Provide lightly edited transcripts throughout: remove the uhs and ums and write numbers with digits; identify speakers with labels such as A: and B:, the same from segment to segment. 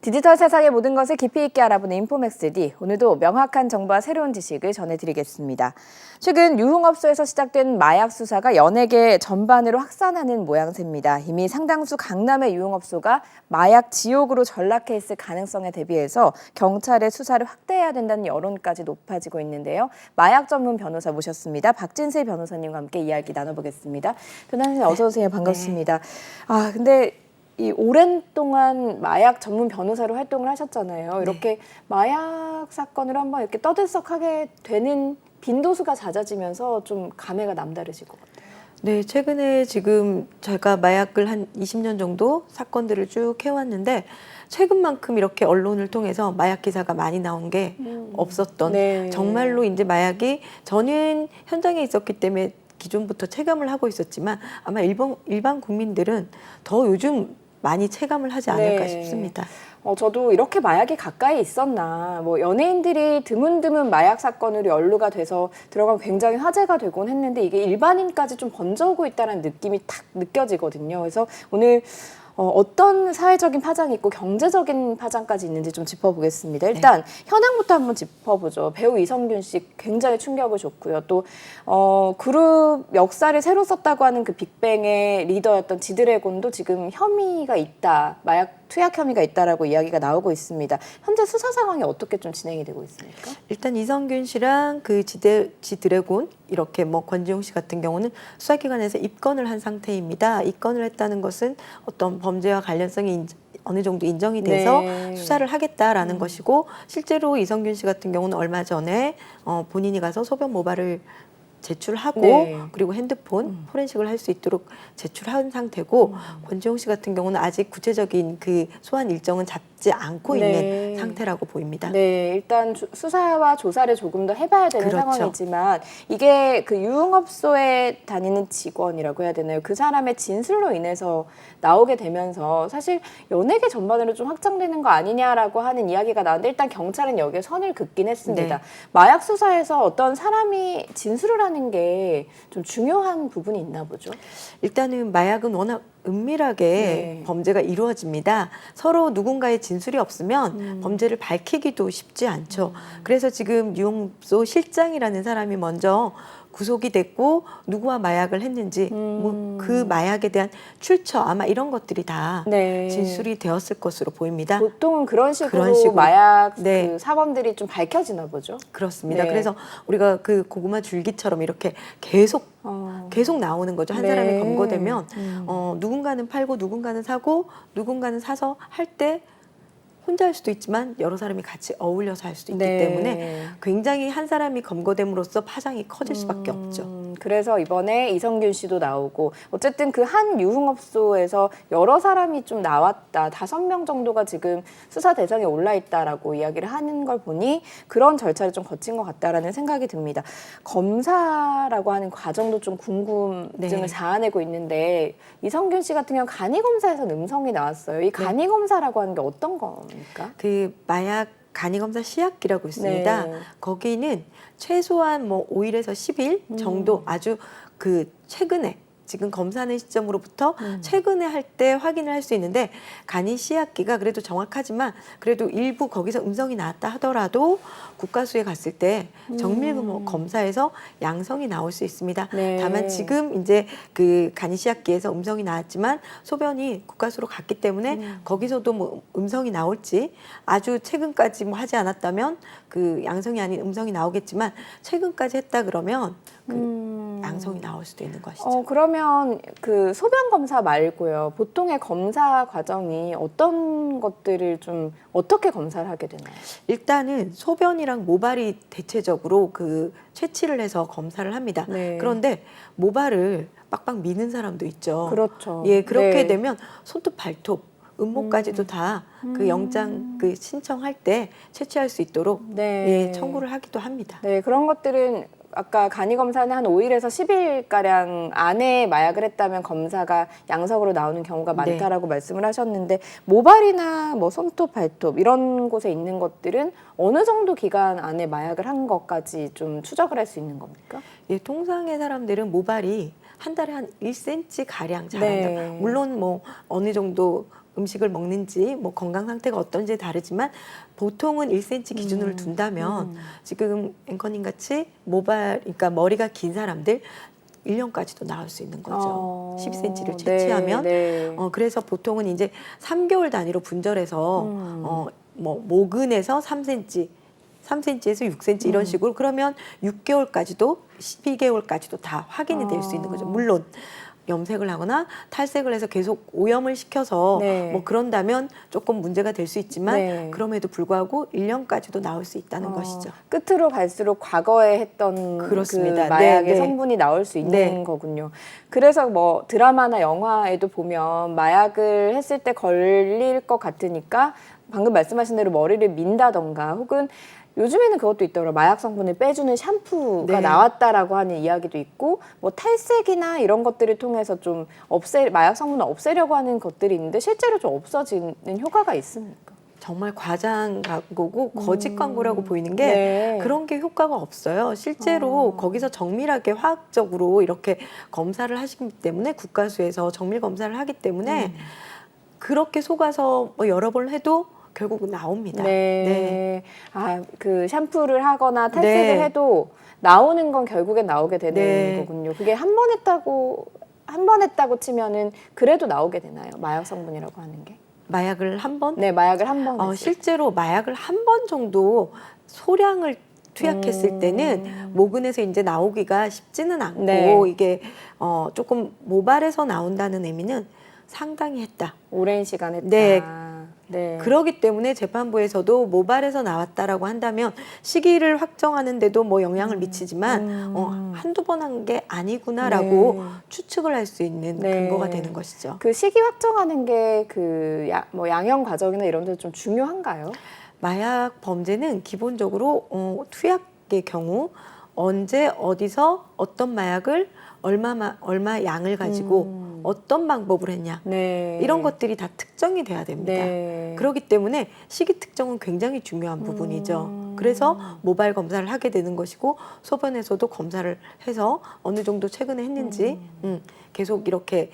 A: 디지털 세상의 모든 것을 깊이 있게 알아보는 인포맥스D. 오늘도 명확한 정보와 새로운 지식을 전해드리겠습니다. 최근 유흥업소에서 시작된 마약 수사가 연예계 전반으로 확산하는 모양새입니다. 이미 상당수 강남의 유흥업소가 마약 지옥으로 전락해 있을 가능성에 대비해서 경찰의 수사를 확대해야 된다는 여론까지 높아지고 있는데요. 마약 전문 변호사 모셨습니다. 박진슬 변호사님과 함께 이야기 나눠보겠습니다. 변호사님 어서 오세요. 반갑습니다. 근데 이 오랜 동안 마약 전문 변호사로 활동을 하셨잖아요. 이렇게 마약 사건을 한번 이렇게 떠들썩하게 되는 빈도수가 잦아지면서 좀 감회가 남다르실 것 같아요.
B: 네, 최근에 지금 제가 마약을 한 20년 정도 사건들을 쭉 해왔는데 최근만큼 이렇게 언론을 통해서 마약 기사가 많이 나온 게 없었던 정말로 이제 마약이 저는 현장에 있었기 때문에 기존부터 체감을 하고 있었지만 아마 일반 국민들은 더 요즘 많이 체감을 하지 않을까 싶습니다.
A: 저도 이렇게 마약이 가까이 있었나. 뭐 연예인들이 드문드문 마약 사건으로 연루가 돼서 들어가면 굉장히 화제가 되곤 했는데 이게 일반인까지 좀 번져오고 있다는 느낌이 탁 느껴지거든요. 그래서 오늘 어떤 사회적인 파장이 있고 경제적인 파장까지 있는지 좀 짚어보겠습니다. 일단 현황부터 한번 짚어보죠. 배우 이성균 씨 굉장히 충격을 줬고요. 또 그룹 역사를 새로 썼다고 하는 그 빅뱅의 리더였던 지드래곤도 지금 혐의가 있다. 마약 투약 혐의가 있다라고 이야기가 나오고 있습니다. 현재 수사 상황이 어떻게 좀 진행이 되고 있습니까?
B: 일단 이성균 씨랑 그 지드래곤 이렇게 뭐 권지용 씨 같은 경우는 수사기관에서 입건을 한 상태입니다. 입건을 했다는 것은 어떤 범죄와 관련성이 어느 정도 인정이 돼서 수사를 하겠다라는 것이고 실제로 이성균 씨 같은 경우는 얼마 전에 본인이 가서 소변 모발을 제출하고 그리고 핸드폰 포렌식을 할 수 있도록 제출한 상태고 권지용 씨 같은 경우는 아직 구체적인 그 소환 일정은 잡지 않고 있는 상태라고 보입니다.
A: 네, 일단 수사와 조사를 조금 더 해봐야 되는 상황이지만 이게 그 유흥업소에 다니는 직원이라고 해야 되나요? 그 사람의 진술로 인해서 나오게 되면서 사실 연예계 전반으로 좀 확장되는 거 아니냐라고 하는 이야기가 나왔는데 일단 경찰은 여기에 선을 긋긴 했습니다. 마약 수사에서 어떤 사람이 진술을 하는 게 좀 중요한 부분이 있나 보죠.
B: 일단은 마약은 워낙 은밀하게 범죄가 이루어집니다. 서로 누군가의 진술이 없으면 범죄를 밝히기도 쉽지 않죠. 그래서 지금 유흥업소 실장이라는 사람이 먼저 구속이 됐고 누구와 마약을 했는지 뭐 그 마약에 대한 출처 아마 이런 것들이 다 진술이 되었을 것으로 보입니다.
A: 보통은 그런 식으로 마약 그 사범들이 좀 밝혀지나 보죠.
B: 그렇습니다. 그래서 우리가 그 고구마 줄기처럼 이렇게 계속 나오는 거죠. 한 사람이 검거되면 누군가는 팔고 누군가는 사고 누군가는 사서 할 때 혼자 할 수도 있지만 여러 사람이 같이 어울려서 할 수도 있기 때문에 굉장히 한 사람이 검거됨으로써 파장이 커질 수밖에 없죠.
A: 그래서 이번에 이성균 씨도 나오고 어쨌든 그 한 유흥업소에서 여러 사람이 좀 나왔다. 5명 정도가 지금 수사 대상에 올라 있다라고 이야기를 하는 걸 보니 그런 절차를 좀 거친 것 같다라는 생각이 듭니다. 검사라고 하는 과정도 좀 궁금증을 자아내고 있는데 이성균 씨 같은 경우 간이검사에서 음성이 나왔어요. 이 간이검사라고 하는 게 어떤 겁니까?
B: 그 마약 간이검사 시약기라고 있습니다. 거기는 최소한 뭐 5일에서 10일 정도 아주 그 최근에 지금 검사하는 시점으로부터 최근에 할 때 확인을 할 수 있는데 간이 시약기가 그래도 정확하지만 그래도 일부 거기서 음성이 나왔다 하더라도 국가수에 갔을 때 정밀 검사에서 양성이 나올 수 있습니다. 다만 지금 이제 그 간이 시약기에서 음성이 나왔지만 소변이 국가수로 갔기 때문에 거기서도 뭐 음성이 나올지 아주 최근까지 뭐 하지 않았다면 그 양성이 아닌 음성이 나오겠지만 최근까지 했다 그러면 그 양성이 나올 수도 있는 것이죠.
A: 그러면 그 소변 검사 말고요. 보통의 검사 과정이 어떤 것들을 좀 어떻게 검사를 하게 되나요?
B: 일단은 소변이랑 모발이 대체적으로 그 채취를 해서 검사를 합니다. 그런데 모발을 빡빡 미는 사람도 있죠.
A: 그렇죠.
B: 예, 그렇게 되면 손톱, 발톱, 음모까지도 다 그 영장 그 신청할 때 채취할 수 있도록 청구를 하기도 합니다.
A: 그런 것들은 아까 간이검사는 한 5일에서 10일가량 안에 마약을 했다면 검사가 양성으로 나오는 경우가 많다라고 말씀을 하셨는데 모발이나 뭐 손톱, 발톱 이런 곳에 있는 것들은 어느 정도 기간 안에 마약을 한 것까지 좀 추적을 할 수 있는 겁니까?
B: 예, 통상의 사람들은 모발이 한 달에 한 1cm 가량 자란다.
A: 네.
B: 물론 뭐 어느 정도 음식을 먹는지 뭐 건강 상태가 어떤지 다르지만 보통은 1cm 기준으로 둔다면 지금 앵커님 같이 그러니까 머리가 긴 사람들 1년까지도 나올 수 있는 거죠. 12cm를 채취하면.
A: 네.
B: 그래서 보통은 이제 3개월 단위로 분절해서 뭐 모근에서 3cm, 3cm에서 6cm 이런 식으로 그러면 6개월까지도 12개월까지도 다 확인이 될 수 있는 거죠. 물론 염색을 하거나 탈색을 해서 계속 오염을 시켜서
A: 네.
B: 뭐 그런다면 조금 문제가 될 수 있지만
A: 네.
B: 그럼에도 불구하고 1년까지도 나올 수 있다는 것이죠.
A: 끝으로 갈수록 과거에 했던
B: 그렇습니다.
A: 그 마약의
B: 네, 네.
A: 성분이 나올 수 있는
B: 네.
A: 거군요. 그래서 뭐 드라마나 영화에도 보면 마약을 했을 때 걸릴 것 같으니까 방금 말씀하신 대로 머리를 민다던가 혹은 요즘에는 그것도 있더라고요. 마약 성분을 빼주는 샴푸가
B: 네.
A: 나왔다라고 하는 이야기도 있고 뭐 탈색이나 이런 것들을 통해서 좀 마약 성분을 없애려고 하는 것들이 있는데 실제로 좀 없어지는 효과가 있습니까?
B: 정말 과장 광고고 거짓 광고라고 보이는 게
A: 네.
B: 그런 게 효과가 없어요. 실제로 거기서 정밀하게 화학적으로 이렇게 검사를 하시기 때문에 국가수에서 정밀 검사를 하기 때문에 그렇게 속아서 뭐 여러 번 해도 결국은 나옵니다.
A: 네. 아, 그 샴푸를 하거나 탈색을
B: 네.
A: 해도 나오는 건 결국엔 나오게 되는
B: 네.
A: 거군요. 그게 한 번 했다고 치면은 그래도 나오게 되나요? 마약 성분이라고 하는 게?
B: 마약을 한 번?
A: 네, 마약을 한 번 했을 때.
B: 실제로 마약을 한 번 정도 소량을 투약했을 때는 모근에서 이제 나오기가 쉽지는 않고
A: 네.
B: 이게 조금 모발에서 나온다는 의미는 상당히 했다.
A: 오랜 시간 했다.
B: 네.
A: 네.
B: 그러기 때문에 재판부에서도 모발에서 나왔다라고 한다면 시기를 확정하는데도 뭐 영향을 미치지만 한두 번 한 게 아니구나라고
A: 네.
B: 추측을 할 수 있는
A: 네.
B: 근거가 되는 것이죠.
A: 그 시기 확정하는 게 그 뭐 양형 과정이나 이런 데 좀 중요한가요?
B: 마약 범죄는 기본적으로 투약의 경우 언제 어디서 어떤 마약을 얼마 양을 가지고 어떤 방법으로 했냐
A: 네.
B: 이런 것들이 다 특정이 돼야 됩니다.
A: 네.
B: 그렇기 때문에 시기 특정은 굉장히 중요한 부분이죠. 그래서 모발 검사를 하게 되는 것이고 소변에서도 검사를 해서 어느 정도 최근에 했는지 계속 이렇게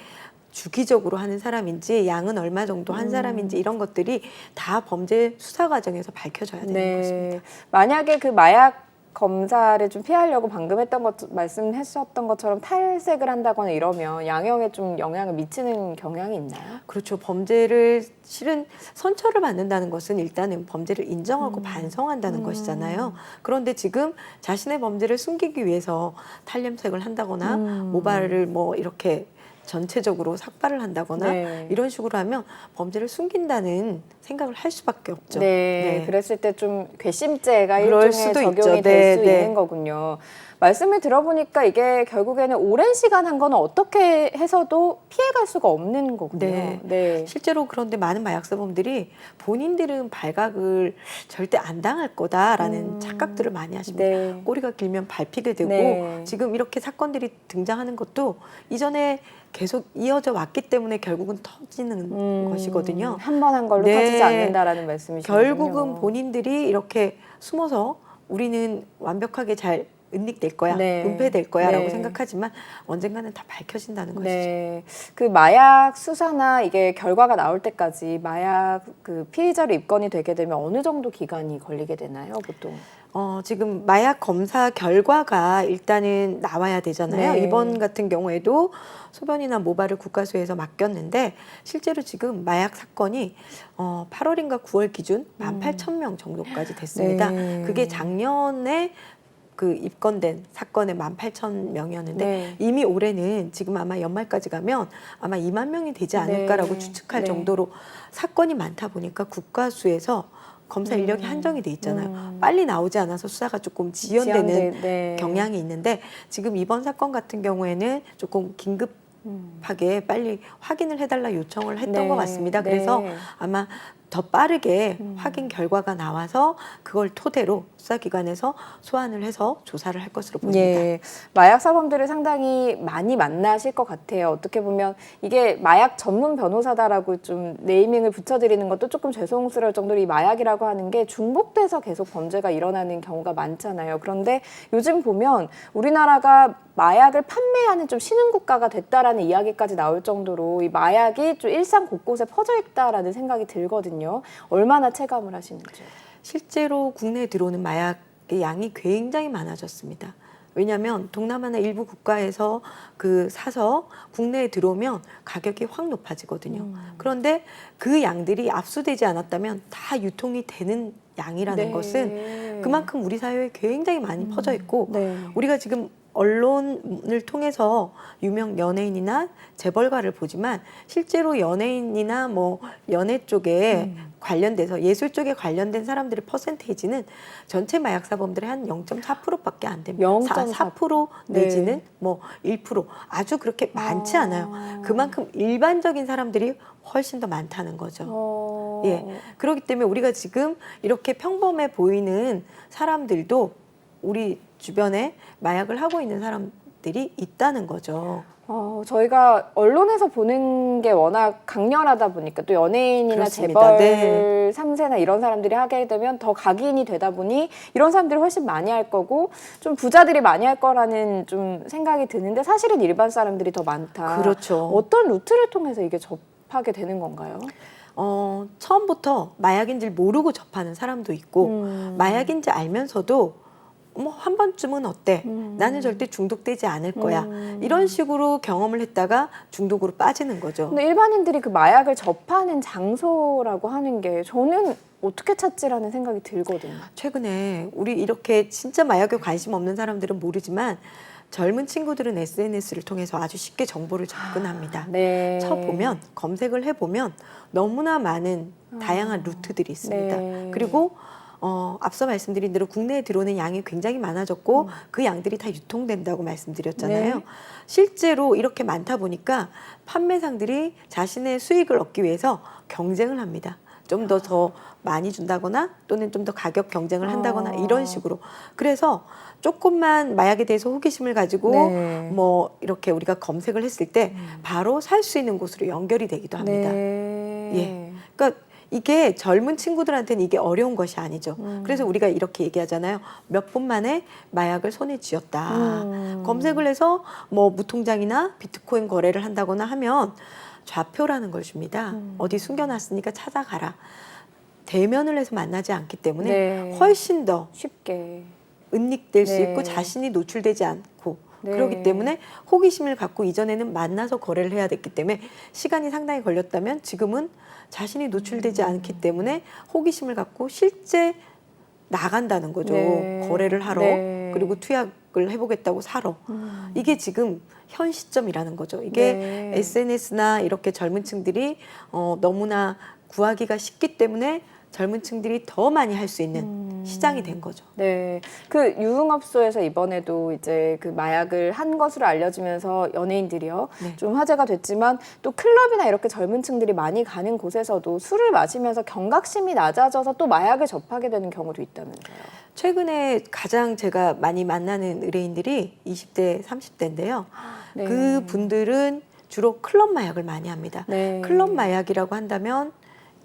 B: 주기적으로 하는 사람인지 양은 얼마 정도 한 사람인지 이런 것들이 다 범죄 수사 과정에서 밝혀져야 되는 것입니다.
A: 만약에 그 마약 검사를 좀 피하려고 방금 말씀하셨던 것처럼 탈색을 한다거나 이러면 양형에 좀 영향을 미치는 경향이 있나요?
B: 그렇죠. 범죄를 실은 선처를 받는다는 것은 일단은 범죄를 인정하고 반성한다는 것이잖아요. 그런데 지금 자신의 범죄를 숨기기 위해서 탈염색을 한다거나 모발을 뭐 이렇게 전체적으로 삭발을 한다거나
A: 네.
B: 이런 식으로 하면 범죄를 숨긴다는 생각을 할 수밖에 없죠.
A: 네, 그랬을 때 좀 괘씸죄가
B: 그럴
A: 일종의
B: 수도
A: 적용이
B: 있죠.
A: 될 수
B: 네.
A: 있는 거군요. 말씀을 들어보니까 이게 결국에는 오랜 시간 한 거는 어떻게 해서도 피해갈 수가 없는 거군요.
B: 네. 실제로 그런데 많은 마약사범들이 본인들은 발각을 절대 안 당할 거다라는 착각들을 많이 하십니다.
A: 네.
B: 꼬리가 길면 밟히게 되고
A: 네.
B: 지금 이렇게 사건들이 등장하는 것도 이전에 계속 이어져 왔기 때문에 결국은 터지는 것이거든요.
A: 한 번 한 걸로
B: 네.
A: 터지지 않는다라는 말씀이시군요.
B: 결국은 본인들이 이렇게 숨어서 우리는 완벽하게 잘 은닉될 거야,
A: 네.
B: 은폐될 거야라고
A: 네.
B: 생각하지만 언젠가는 다 밝혀진다는 것이죠.
A: 네, 그 마약 수사나 이게 결과가 나올 때까지 마약 그 피의자로 입건이 되게 되면 어느 정도 기간이 걸리게 되나요, 보통?
B: 지금 마약 검사 결과가 일단은 나와야 되잖아요.
A: 네.
B: 이번 같은 경우에도 소변이나 모발을 국가수에서 맡겼는데 실제로 지금 마약 사건이 8월인가 9월 기준 18,000명 정도까지 됐습니다.
A: 네.
B: 그게 작년에 그 입건된 사건의 18,000명이었는데
A: 네.
B: 이미 올해는 지금 아마 연말까지 가면 아마 2만 명이 되지 않을까라고
A: 네.
B: 추측할
A: 네.
B: 정도로 사건이 많다 보니까 국가수에서 검사 인력이 한정이 돼 있잖아요. 빨리 나오지 않아서 수사가 조금 지연되는
A: 네.
B: 경향이 있는데 지금 이번 사건 같은 경우에는 조금 긴급하게 빨리 확인을 해달라 요청을 했던
A: 네.
B: 것 같습니다.
A: 네.
B: 그래서 아마 더 빠르게 확인 결과가 나와서 그걸 토대로 수사기관에서 소환을 해서 조사를 할 것으로 보입니다.
A: 예, 마약 사범들을 상당히 많이 만나실 것 같아요. 어떻게 보면 이게 마약 전문 변호사다라고 좀 네이밍을 붙여드리는 것도 조금 죄송스러울 정도로 이 마약이라고 하는 게 중복돼서 계속 범죄가 일어나는 경우가 많잖아요. 그런데 요즘 보면 우리나라가 마약을 판매하는 좀 신흥국가가 됐다라는 이야기까지 나올 정도로 이 마약이 좀 일상 곳곳에 퍼져 있다라는 생각이 들거든요. 얼마나 체감을 하시는지요?
B: 실제로 국내에 들어오는 마약의 양이 굉장히 많아졌습니다. 왜냐하면 동남아나 일부 국가에서 사서 국내에 들어오면 가격이 확 높아지거든요. 그런데 그 양들이 압수되지 않았다면 다 유통이 되는 양이라는
A: 네.
B: 것은 그만큼 우리 사회에 굉장히 많이 퍼져 있고
A: 네.
B: 우리가 지금 언론을 통해서 유명 연예인이나 재벌가를 보지만 실제로 연예인이나 뭐 연예 쪽에 관련돼서 예술 쪽에 관련된 사람들의 퍼센테이지는 전체 마약 사범들의 한 0.4%밖에 안 됩니다. 4% 내지는
A: 네.
B: 뭐 1% 아주 그렇게 많지 않아요. 그만큼 일반적인 사람들이 훨씬 더 많다는 거죠. 예. 그렇기 때문에 우리가 지금 이렇게 평범해 보이는 사람들도 우리 주변에 마약을 하고 있는 사람들이 있다는 거죠.
A: 저희가 언론에서 보는 게 워낙 강렬하다 보니까 또 연예인이나
B: 그렇습니다.
A: 재벌
B: 네.
A: 3세나 이런 사람들이 하게 되면 더 각인이 되다 보니 이런 사람들이 훨씬 많이 할 거고 좀 부자들이 많이 할 거라는 좀 생각이 드는데 사실은 일반 사람들이 더 많다.
B: 그렇죠.
A: 어떤 루트를 통해서 이게 접하게 되는 건가요?
B: 처음부터 마약인 줄 모르고 접하는 사람도 있고 마약인지 알면서도 뭐 한 번쯤은 어때? 나는 절대 중독되지 않을 거야. 이런 식으로 경험을 했다가 중독으로 빠지는 거죠.
A: 근데 일반인들이 그 마약을 접하는 장소라고 하는 게 저는 어떻게 찾지라는 생각이 들거든요.
B: 최근에 우리 이렇게 진짜 마약에 관심 없는 사람들은 모르지만 젊은 친구들은 SNS를 통해서 아주 쉽게 정보를 접근합니다.
A: 네.
B: 쳐보면 검색을 해보면 너무나 많은 다양한 루트들이 있습니다.
A: 네.
B: 그리고 앞서 말씀드린 대로 국내에 들어오는 양이 굉장히 많아졌고 그 양들이 다 유통된다고 말씀드렸잖아요.
A: 네.
B: 실제로 이렇게 많다 보니까 판매상들이 자신의 수익을 얻기 위해서 경쟁을 합니다. 좀 더 많이 준다거나 또는 좀 더 가격 경쟁을 한다거나 이런 식으로. 그래서 조금만 마약에 대해서 호기심을 가지고
A: 네.
B: 뭐 이렇게 우리가 검색을 했을 때 바로 살 수 있는 곳으로 연결이 되기도 합니다.
A: 네.
B: 예. 그러니까 이게 젊은 친구들한테는 이게 어려운 것이 아니죠. 그래서 우리가 이렇게 얘기하잖아요. 몇 분 만에 마약을 손에 쥐었다. 검색을 해서 뭐 무통장이나 비트코인 거래를 한다거나 하면 좌표라는 걸 줍니다. 어디 숨겨놨으니까 찾아가라. 대면을 해서 만나지 않기 때문에
A: 네.
B: 훨씬 더
A: 쉽게.
B: 은닉될 수
A: 네.
B: 있고 자신이 노출되지 않고
A: 네.
B: 그렇기 때문에 호기심을 갖고 이전에는 만나서 거래를 해야 됐기 때문에 시간이 상당히 걸렸다면 지금은 자신이 노출되지 않기 때문에 호기심을 갖고 실제 나간다는 거죠.
A: 네.
B: 거래를 하러
A: 네.
B: 그리고 투약을 해보겠다고 사러. 이게 지금 현 시점이라는 거죠. 이게
A: 네.
B: SNS나 이렇게 젊은 층들이 너무나 구하기가 쉽기 때문에 젊은 층들이 더 많이 할 수 있는 시장이 된 거죠.
A: 네. 그 유흥업소에서 이번에도 이제 그 마약을 한 것으로 알려지면서 연예인들이요.
B: 네.
A: 좀 화제가 됐지만 또 클럽이나 이렇게 젊은 층들이 많이 가는 곳에서도 술을 마시면서 경각심이 낮아져서 또 마약을 접하게 되는 경우도 있다면서요.
B: 최근에 가장 제가 많이 만나는 의뢰인들이 20대, 30대인데요.
A: 네.
B: 그 분들은 주로 클럽 마약을 많이 합니다.
A: 네.
B: 클럽 마약이라고 한다면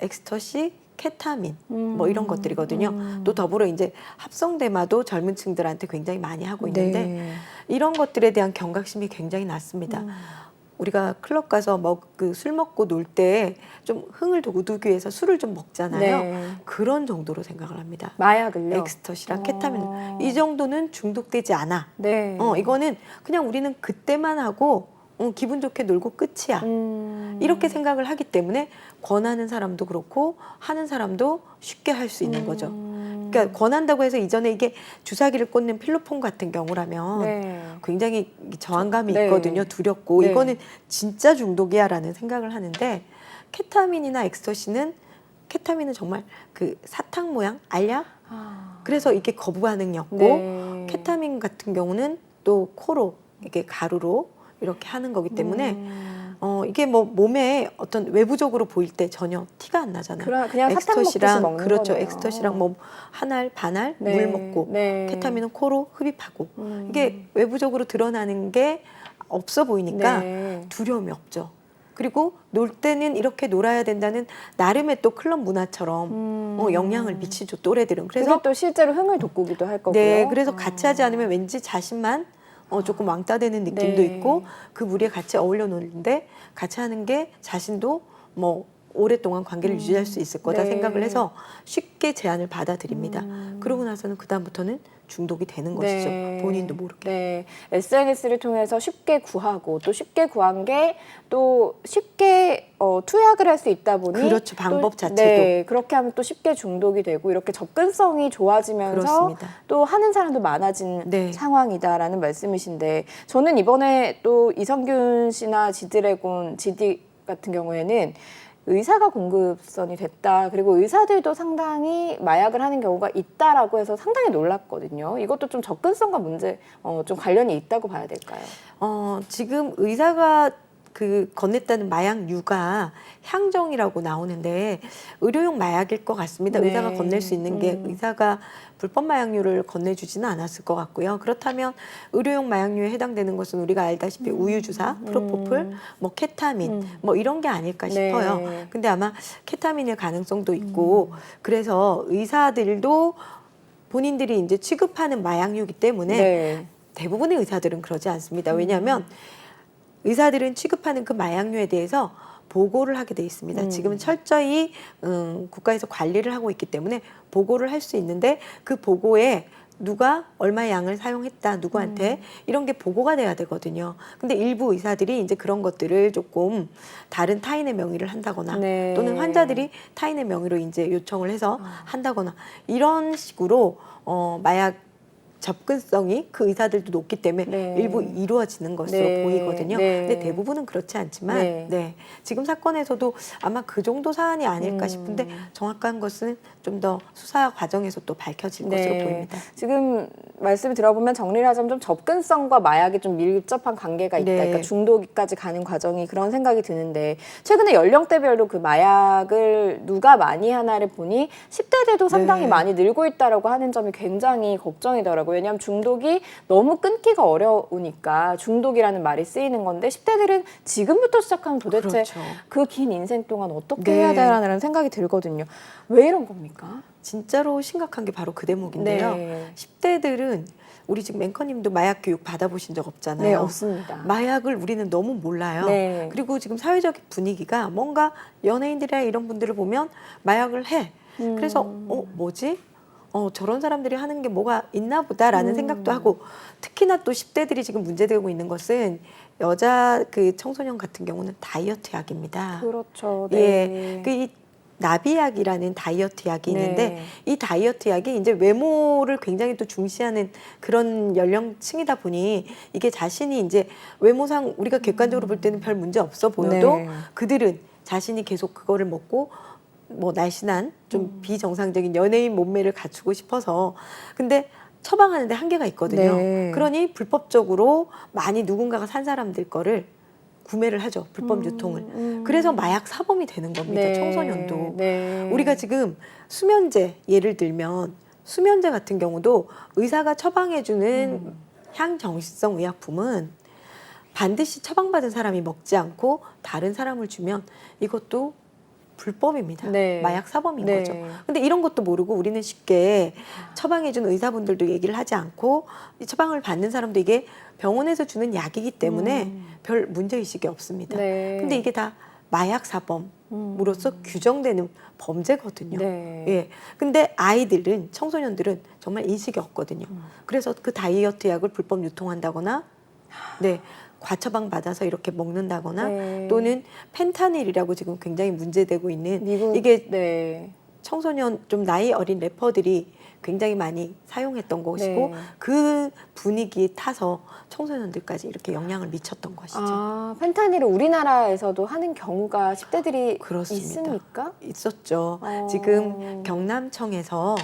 B: 엑스터시, 케타민 뭐 이런 것들이거든요. 또 더불어 이제 합성 대마도 젊은 층들한테 굉장히 많이 하고 있는데
A: 네.
B: 이런 것들에 대한 경각심이 굉장히 낮습니다. 우리가 클럽 가서 술 먹고 놀 때 좀 흥을 돋우기 위해서 술을 좀 먹잖아요.
A: 네.
B: 그런 정도로 생각을 합니다.
A: 마약을요?
B: 엑스터시랑 케타민 이 정도는 중독되지 않아.
A: 네.
B: 이거는 그냥 우리는 그때만 하고 기분 좋게 놀고 끝이야. 이렇게 생각을 하기 때문에 권하는 사람도 그렇고 하는 사람도 쉽게 할 수 있는 거죠. 그러니까 권한다고 해서 이전에 이게 주사기를 꽂는 필로폰 같은 경우라면
A: 네.
B: 굉장히 저항감이
A: 네.
B: 있거든요. 두렵고
A: 네.
B: 이거는 진짜 중독이야라는 생각을 하는데 케타민이나 엑스터시는 케타민은 정말 그 사탕 모양 알약 그래서 이게 거부 반응이 없고
A: 네.
B: 케타민 같은 경우는 또 코로 이게 가루로 이렇게 하는 거기 때문에 이게 뭐 몸에 어떤 외부적으로 보일 때 전혀 티가 안 나잖아요.
A: 그냥 사탕 먹듯이 먹는
B: 그렇죠.
A: 거네요.
B: 엑스터시랑 뭐 한 알, 반 알
A: 네.
B: 물 먹고
A: 네.
B: 케타민은 코로 흡입하고 이게 외부적으로 드러나는 게 없어 보이니까
A: 네.
B: 두려움이 없죠. 그리고 놀 때는 이렇게 놀아야 된다는 나름의 또 클럽 문화처럼 영향을 미치죠, 또래들은.
A: 그래서 또 실제로 흥을 돋구기도 할 거고요.
B: 네, 그래서 같이 하지 않으면 왠지 자신만 조금 왕따되는 느낌도
A: 네.
B: 있고 그 무리에 같이 어울려 노는데 같이 하는 게 자신도 뭐 오랫동안 관계를 유지할 수 있을 거다
A: 네.
B: 생각을 해서 쉽게 제안을 받아들입니다. 그러고 나서는 그다음부터는 중독이 되는 것이죠. 본인도 모르게.
A: 네. SNS를 통해서 쉽게 구하고 또 쉽게 구한 게 또 쉽게 투약을 할 수 있다 보니
B: 그렇죠. 방법
A: 또,
B: 자체도.
A: 네. 그렇게 하면 또 쉽게 중독이 되고 이렇게 접근성이 좋아지면서
B: 그렇습니다.
A: 또 하는 사람도 많아진
B: 네.
A: 상황이다라는 말씀이신데 저는 이번에 또 이성균 씨나 지드래곤, 지디 같은 경우에는 의사가 공급선이 됐다. 그리고 의사들도 상당히 마약을 하는 경우가 있다라고 해서 상당히 놀랐거든요. 이것도 좀 접근성과 문제, 좀 관련이 있다고 봐야 될까요?
B: 지금 의사가 건넸다는 마약류가 향정이라고 나오는데 의료용 마약일 것 같습니다.
A: 네.
B: 의사가 건넬 수 있는 게 의사가 불법 마약류를 건네주지는 않았을 것 같고요. 그렇다면 의료용 마약류에 해당되는 것은 우리가 알다시피 우유주사, 프로포폴, 뭐 케타민 뭐 이런 게 아닐까
A: 네.
B: 싶어요. 근데 아마 케타민일 가능성도 있고 그래서 의사들도 본인들이 이제 취급하는 마약류이기 때문에
A: 네.
B: 대부분의 의사들은 그러지 않습니다. 왜냐하면 의사들은 취급하는 그 마약류에 대해서 보고를 하게 돼 있습니다. 지금은 철저히 국가에서 관리를 하고 있기 때문에 보고를 할 수 있는데 그 보고에 누가 얼마의 양을 사용했다, 누구한테 이런 게 보고가 돼야 되거든요. 근데 일부 의사들이 이제 그런 것들을 조금 다른 타인의 명의를 한다거나
A: 네.
B: 또는 환자들이 타인의 명의로 이제 요청을 해서 한다거나 이런 식으로 마약 접근성이 그 의사들도 높기 때문에
A: 네.
B: 일부 이루어지는 것으로
A: 네.
B: 보이거든요.
A: 네.
B: 근데 대부분은 그렇지 않지만
A: 네.
B: 지금 사건에서도 아마 그 정도 사안이 아닐까 싶은데 정확한 것은 좀 더 수사 과정에서 또 밝혀질 것으로 보입니다.
A: 지금 말씀을 들어보면 정리를 하자면 좀 접근성과 마약이 좀 밀접한 관계가 있다.
B: 네.
A: 그러니까 중독까지 가는 과정이 그런 생각이 드는데 최근에 연령대별로 그 마약을 누가 많이 하나를 보니 10대들도 상당히
B: 네.
A: 많이 늘고 있다라고 하는 점이 굉장히 걱정이더라고요. 왜냐하면 중독이 너무 끊기가 어려우니까 중독이라는 말이 쓰이는 건데 10대들은 지금부터 시작하면 도대체
B: 그렇죠.
A: 그 긴 인생 동안 어떻게
B: 네.
A: 해야 되나라는 생각이 들거든요. 왜 이런 겁니까?
B: 진짜로 심각한 게 바로 그 대목인데요.
A: 네.
B: 10대들은 우리 지금 앵커님도 마약 교육 받아보신 적 없잖아요.
A: 네, 없습니다.
B: 마약을 우리는 너무 몰라요.
A: 네.
B: 그리고 지금 사회적 분위기가 뭔가 연예인들이나 이런 분들을 보면 마약을 해. 그래서 뭐지? 저런 사람들이 하는 게 뭐가 있나 보다라는 생각도 하고 특히나 또 10대들이 지금 문제되고 있는 것은 여자 그 청소년 같은 경우는 다이어트 약입니다.
A: 그렇죠.
B: 예. 이 나비약이라는 다이어트 약이 있는데 이 다이어트 약이 이제 외모를 굉장히 또 중시하는 그런 연령층이다 보니 이게 자신이 이제 외모상 우리가 객관적으로 볼 때는 별 문제 없어 보여도 그들은 자신이 계속 그거를 먹고 뭐 날씬한 좀 비정상적인 연예인 몸매를 갖추고 싶어서 근데 처방하는데 한계가 있거든요. 그러니 불법적으로 많이 누군가가 산 사람들 거를 구매를 하죠. 불법 유통을. 그래서 마약 사범이 되는 겁니다. 청소년도. 우리가 지금 수면제 예를 들면 수면제 같은 경우도 의사가 처방해주는 향정신성 의약품은 반드시 처방받은 사람이 먹지 않고 다른 사람을 주면 이것도 불법입니다. 마약 사범인 거죠. 근데 이런 것도 모르고 우리는 쉽게 처방해준 의사분들도 얘기를 하지 않고 이 처방을 받는 사람도 이게 병원에서 주는 약이기 때문에 별 문제의식이 없습니다. 근데 이게 다 마약 사범으로서 규정되는 범죄거든요. 예. 근데 아이들은 청소년들은 정말 인식이 없거든요. 그래서 그 다이어트 약을 불법 유통한다거나 과처방 받아서 이렇게 먹는다거나 또는 펜타닐이라고 지금 굉장히 문제되고 있는 이게 청소년 좀 나이 어린 래퍼들이 굉장히 많이 사용했던 것이고 그 분위기에 타서 청소년들까지 이렇게 영향을 미쳤던 것이죠.
A: 아, 펜타닐을 우리나라에서도 하는 경우가 10대들이 있습니까?
B: 있었죠. 지금 경남청에서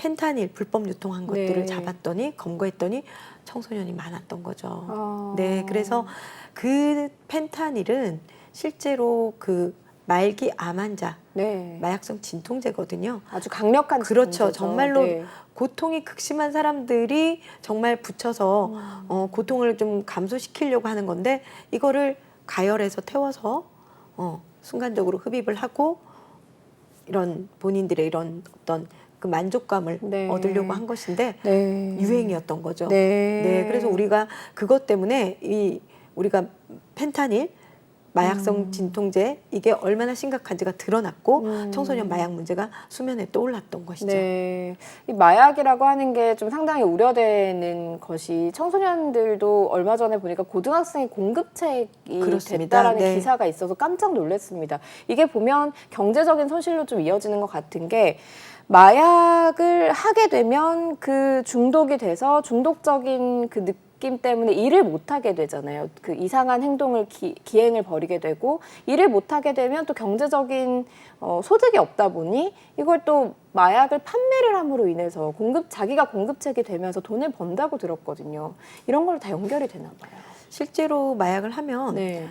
B: 펜타닐 불법 유통한 것들을
A: 네.
B: 잡았더니 검거했더니 청소년이 많았던 거죠.
A: 아.
B: 네, 그래서 그 펜타닐은 실제로 그 말기 암 환자
A: 네.
B: 마약성 진통제거든요.
A: 아주 강력한
B: 그렇죠.
A: 진통제죠.
B: 정말로
A: 네.
B: 고통이 극심한 사람들이 정말 붙여서 고통을 좀 감소시키려고 하는 건데 이거를 가열해서 태워서 순간적으로 흡입을 하고 이런 본인들의 이런 어떤 그 만족감을
A: 네.
B: 얻으려고 한 것인데
A: 네.
B: 유행이었던 거죠.
A: 네.
B: 네, 그래서 우리가 그것 때문에 우리가 펜타닐 마약성 진통제 이게 얼마나 심각한지가 드러났고 청소년 마약 문제가 수면에 떠올랐던 것이죠.
A: 네. 이 마약이라고 하는 게 좀 상당히 우려되는 것이 청소년들도 얼마 전에 보니까 고등학생의 공급책이
B: 그렇습니다.
A: 됐다라는
B: 네.
A: 기사가 있어서 깜짝 놀랐습니다. 이게 보면 경제적인 손실로 좀 이어지는 것 같은 게 마약을 하게 되면 그 중독이 돼서 중독적인 그 느낌 때문에 일을 못하게 되잖아요. 그 이상한 행동을 기행을 벌이게 되고 일을 못하게 되면 또 경제적인 소득이 없다 보니 이걸 또 마약을 판매를 함으로 인해서 자기가 공급책이 되면서 돈을 번다고 들었거든요. 이런 걸로 다 연결이 되나 봐요.
B: 실제로 마약을 하면
A: 네.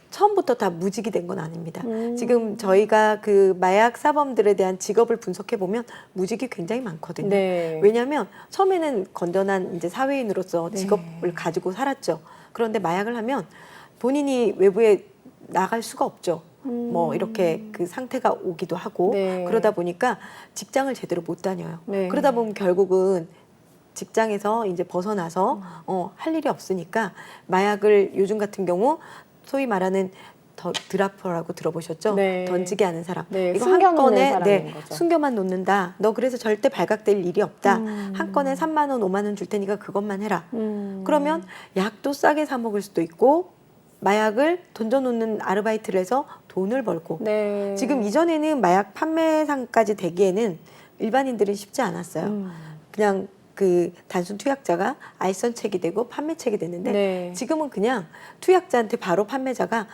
B: 처음부터 다 무직이 된 건 아닙니다. 지금 저희가 그 마약 사범들에 대한 직업을 분석해 보면 무직이 굉장히 많거든요.
A: 네.
B: 왜냐하면 처음에는 건전한 이제 사회인으로서 직업을 가지고 살았죠. 그런데 마약을 하면 본인이 외부에 나갈 수가 없죠. 뭐 이렇게 그 상태가 오기도 하고
A: 네.
B: 그러다 보니까 직장을 제대로 못 다녀요.
A: 네.
B: 그러다 보면 결국은 직장에서 이제 벗어나서 할 일이 없으니까 마약을 요즘 같은 경우 소위 말하는 드라퍼라고 들어보셨죠?
A: 네.
B: 던지게 하는 사람.
A: 네,
B: 이거
A: 숨겨놓는
B: 한 건에
A: 사람인 거죠.
B: 숨겨만 놓는다. 너 그래서 절대 발각될 일이 없다. 한 건에 3만 원, 5만 원 줄 테니까 그것만 해라. 그러면 약도 싸게 사 먹을 수도 있고 마약을 던져놓는 아르바이트를 해서 돈을 벌고
A: 네.
B: 지금 이전에는 마약 판매상까지 되기에는 일반인들은 쉽지 않았어요. 그냥 그 단순 투약자가 알선책이 되고 판매책이 됐는데
A: 네.
B: 지금은 그냥 투약자한테 바로 판매자가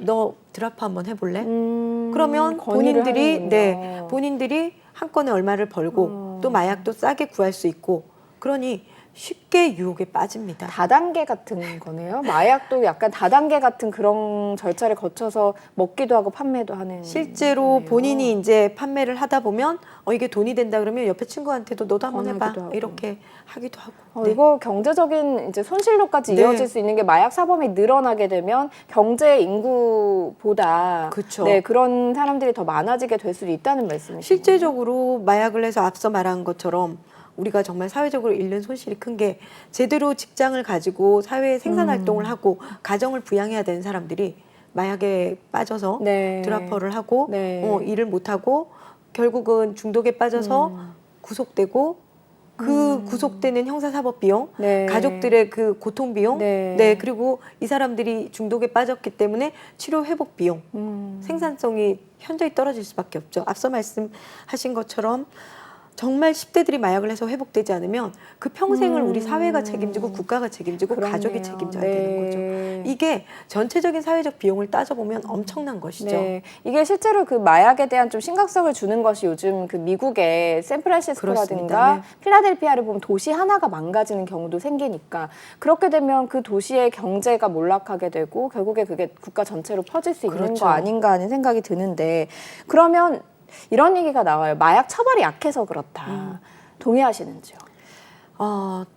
B: 너 드라프 한번 해볼래? 그러면
A: 건의를
B: 본인들이
A: 하는군요.
B: 본인들이 한 건에 얼마를 벌고 또 마약도 싸게 구할 수 있고 그러니 쉽게 유혹에 빠집니다.
A: 다단계 같은 거네요. 마약도 약간 다단계 같은 그런 절차를 거쳐서 먹기도 하고 판매도 하는.
B: 실제로
A: 거네요.
B: 본인이 이제 판매를 하다 보면 이게 돈이 된다 그러면 옆에 친구한테도 너도 한번 해봐
A: 권하기도 하고.
B: 이렇게 하기도 하고. 네.
A: 이거 경제적인 이제 손실로까지
B: 네.
A: 이어질 수 있는 게 마약 사범이 늘어나게 되면 경제 인구보다
B: 그쵸.
A: 네, 그런 사람들이 더 많아지게 될 수도 있다는 말씀이시죠.
B: 실제적으로 마약을 해서 앞서 말한 것처럼 우리가 정말 사회적으로 잃는 손실이 큰 게 제대로 직장을 가지고 사회에 생산 활동을 하고 가정을 부양해야 되는 사람들이 마약에 빠져서
A: 네.
B: 드라퍼를 하고
A: 네.
B: 일을 못하고 결국은 중독에 빠져서 구속되고 그 구속되는 형사사법 비용,
A: 네.
B: 가족들의 그 고통 비용,
A: 네.
B: 그리고 이 사람들이 중독에 빠졌기 때문에 치료 회복 비용, 생산성이 현저히 떨어질 수밖에 없죠. 앞서 말씀하신 것처럼 정말 10대들이 마약을 해서 회복되지 않으면 그 평생을 우리 사회가 책임지고 국가가 책임지고
A: 그렇네요.
B: 가족이 책임져야
A: 네.
B: 되는 거죠. 이게 전체적인 사회적 비용을 따져보면 엄청난 것이죠.
A: 네, 이게 실제로 그 마약에 대한 좀 심각성을 주는 것이 요즘 그 미국의 샌프란시스코라든가
B: 그렇습니다. 네.
A: 필라델피아를 보면 도시 하나가 망가지는 경우도 생기니까 그렇게 되면 그 도시의 경제가 몰락하게 되고 결국에 그게 국가 전체로 퍼질 수 있는
B: 그렇죠.
A: 거 아닌가 하는 생각이 드는데 그러면 이런 얘기가 나와요. 마약 처벌이 약해서 그렇다. 동의하시는지요?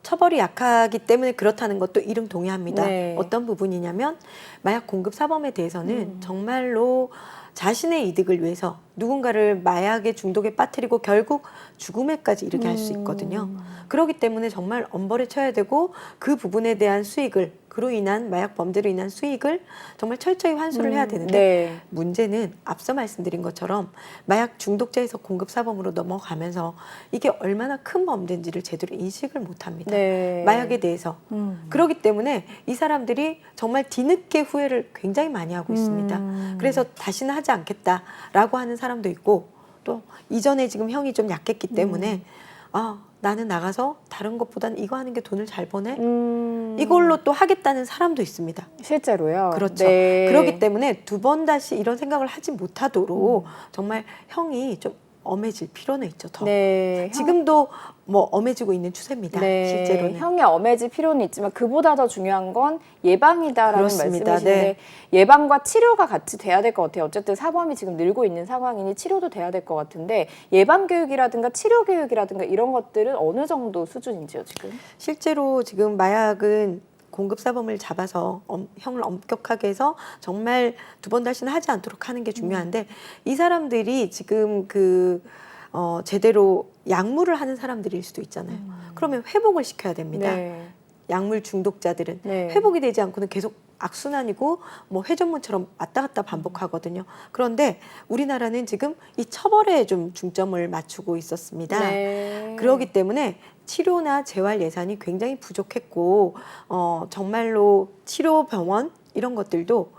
B: 처벌이 약하기 때문에 그렇다는 것도 이름 동의합니다.
A: 네.
B: 어떤 부분이냐면 마약 공급 사범에 대해서는 정말로 자신의 이득을 위해서 누군가를 마약의 중독에 빠뜨리고 결국 죽음에까지 이르게 할 수 있거든요. 그렇기 때문에 정말 엄벌에 쳐야 되고 그 부분에 대한 수익을 그로 인한 마약 범죄로 인한 수익을 정말 철저히 환수를 해야 되는데
A: 네.
B: 문제는 앞서 말씀드린 것처럼 마약 중독자에서 공급 사범으로 넘어가면서 이게 얼마나 큰 범죄인지를 제대로 인식을 못합니다.
A: 네.
B: 마약에 대해서. 그렇기 때문에 이 사람들이 정말 뒤늦게 후회를 굉장히 많이 하고 있습니다. 그래서 다시는 하지 않겠다라고 하는 사람도 있고 또 이전에 지금 형이 좀 약했기 때문에 나는 나가서 다른 것보다는 이거 하는 게 돈을 잘 버네? 이걸로 또 하겠다는 사람도 있습니다.
A: 실제로요?
B: 그렇죠.
A: 네.
B: 그렇기 때문에 두 번 다시 이런 생각을 하지 못하도록 정말 형이 좀 엄해질 필요는 있죠. 더.
A: 네.
B: 지금도 뭐 엄해지고 있는 추세입니다.
A: 네,
B: 실제로는.
A: 형이 엄해질 필요는 있지만 그보다 더 중요한 건 예방이다라는
B: 그렇습니다.
A: 말씀이신데
B: 네.
A: 예방과 치료가 같이 돼야 될 것 같아요. 어쨌든 사범이 지금 늘고 있는 상황이니 치료도 돼야 될 것 같은데 예방 교육이라든가 치료 교육이라든가 이런 것들은 어느 정도 수준인지요, 지금?
B: 실제로 지금 마약은 공급 사범을 잡아서 형을 엄격하게 해서 정말 두 번 다시는 하지 않도록 하는 게 중요한데 이 사람들이 지금 제대로 약물을 하는 사람들일 수도 있잖아요. 그러면 회복을 시켜야 됩니다.
A: 네.
B: 약물 중독자들은
A: 네.
B: 회복이 되지 않고는 계속 악순환이고 뭐 회전문처럼 왔다 갔다 반복하거든요. 그런데 우리나라는 지금 이 처벌에 좀 중점을 맞추고 있었습니다.
A: 네.
B: 그렇기 때문에 치료나 재활 예산이 굉장히 부족했고 정말로 치료 병원 이런 것들도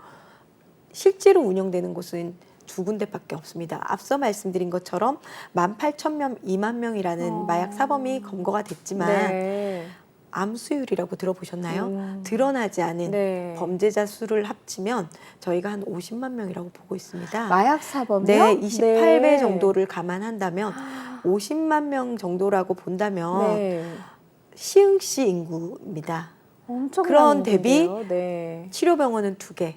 B: 실제로 운영되는 곳은 두 군데밖에 없습니다. 앞서 말씀드린 것처럼 18,000명, 2만 명이라는 마약 사범이 검거가 됐지만
A: 네.
B: 암수율이라고 들어보셨나요? 드러나지 않은
A: 네.
B: 범죄자 수를 합치면 저희가 한 50만 명이라고 보고 있습니다.
A: 마약 사범이요?
B: 네, 28배
A: 네.
B: 정도를 감안한다면 50만 명 정도라고 본다면
A: 네.
B: 시흥시 인구입니다.
A: 엄청난
B: 그런 대비
A: 인구인데요. 네.
B: 치료병원은 2개.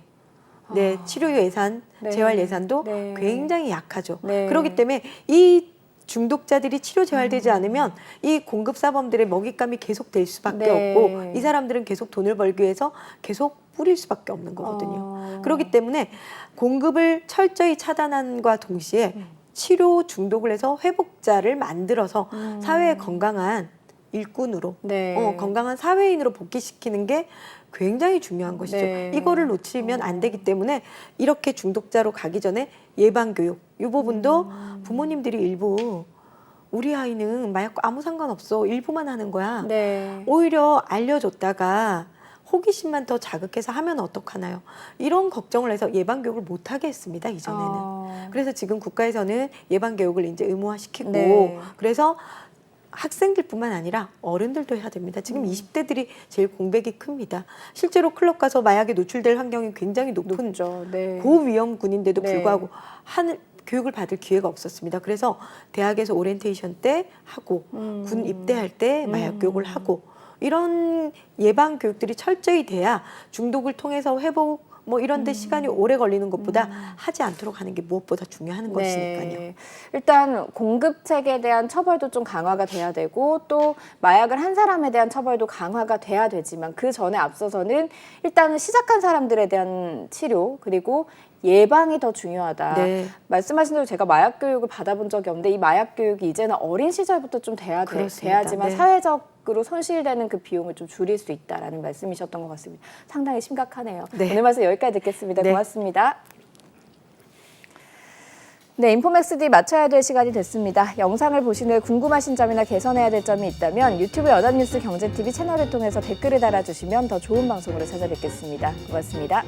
B: 네, 치료 예산,
A: 네.
B: 재활 예산도
A: 네.
B: 굉장히 약하죠.
A: 네.
B: 그렇기 때문에 이 중독자들이 치료 재활되지 않으면 이 공급 사범들의 먹잇감이 계속 될 수밖에
A: 네.
B: 없고 이 사람들은 계속 돈을 벌기 위해서 계속 뿌릴 수밖에 없는 거거든요. 그렇기 때문에 공급을 철저히 차단함과 동시에 치료 중독을 해서 회복자를 만들어서 사회에 건강한 일꾼으로
A: 네.
B: 건강한 사회인으로 복귀시키는 게 굉장히 중요한 것이죠.
A: 네.
B: 이거를 놓치면 안 되기 때문에 이렇게 중독자로 가기 전에 예방교육 이 부분도 부모님들이 일부 우리 아이는 마약과 아무 상관없어 일부만 하는 거야.
A: 네.
B: 오히려 알려줬다가 호기심만 더 자극해서 하면 어떡하나요? 이런 걱정을 해서 예방교육을 못하게 했습니다. 이전에는. 그래서 지금 국가에서는 예방교육을 이제 의무화시키고
A: 네.
B: 그래서 학생들뿐만 아니라 어른들도 해야 됩니다. 지금 20대들이 제일 공백이 큽니다. 실제로 클럽 가서 마약에 노출될 환경이 굉장히 높은
A: 네.
B: 고위험군인데도
A: 네.
B: 불구하고 교육을 받을 기회가 없었습니다. 그래서 대학에서 오리엔테이션 때 하고 군 입대할 때 마약 교육을 하고 이런 예방 교육들이 철저히 돼야 중독을 통해서 회복 뭐 이런 데 시간이 오래 걸리는 것보다 하지 않도록 하는 게 무엇보다 중요한 것이니까요.
A: 일단 공급책에 대한 처벌도 좀 강화가 돼야 되고 또 마약을 한 사람에 대한 처벌도 강화가 돼야 되지만 그 전에 앞서서는 일단은 시작한 사람들에 대한 치료 그리고 예방이 더 중요하다.
B: 네.
A: 말씀하신 대로 제가 마약 교육을 받아본 적이 없는데 이 마약 교육이 이제는 어린 시절부터 좀 돼야지만
B: 네.
A: 사회적으로 손실되는 그 비용을 좀 줄일 수 있다라는 말씀이셨던 것 같습니다. 상당히 심각하네요.
B: 네.
A: 오늘 말씀 여기까지 듣겠습니다.
B: 네.
A: 고맙습니다. 네, 인포맥스D 마쳐야 될 시간이 됐습니다. 영상을 보신 후에 궁금하신 점이나 개선해야 될 점이 있다면 유튜브 연합뉴스 경제TV 채널을 통해서 댓글을 달아주시면 더 좋은 방송으로 찾아뵙겠습니다. 고맙습니다.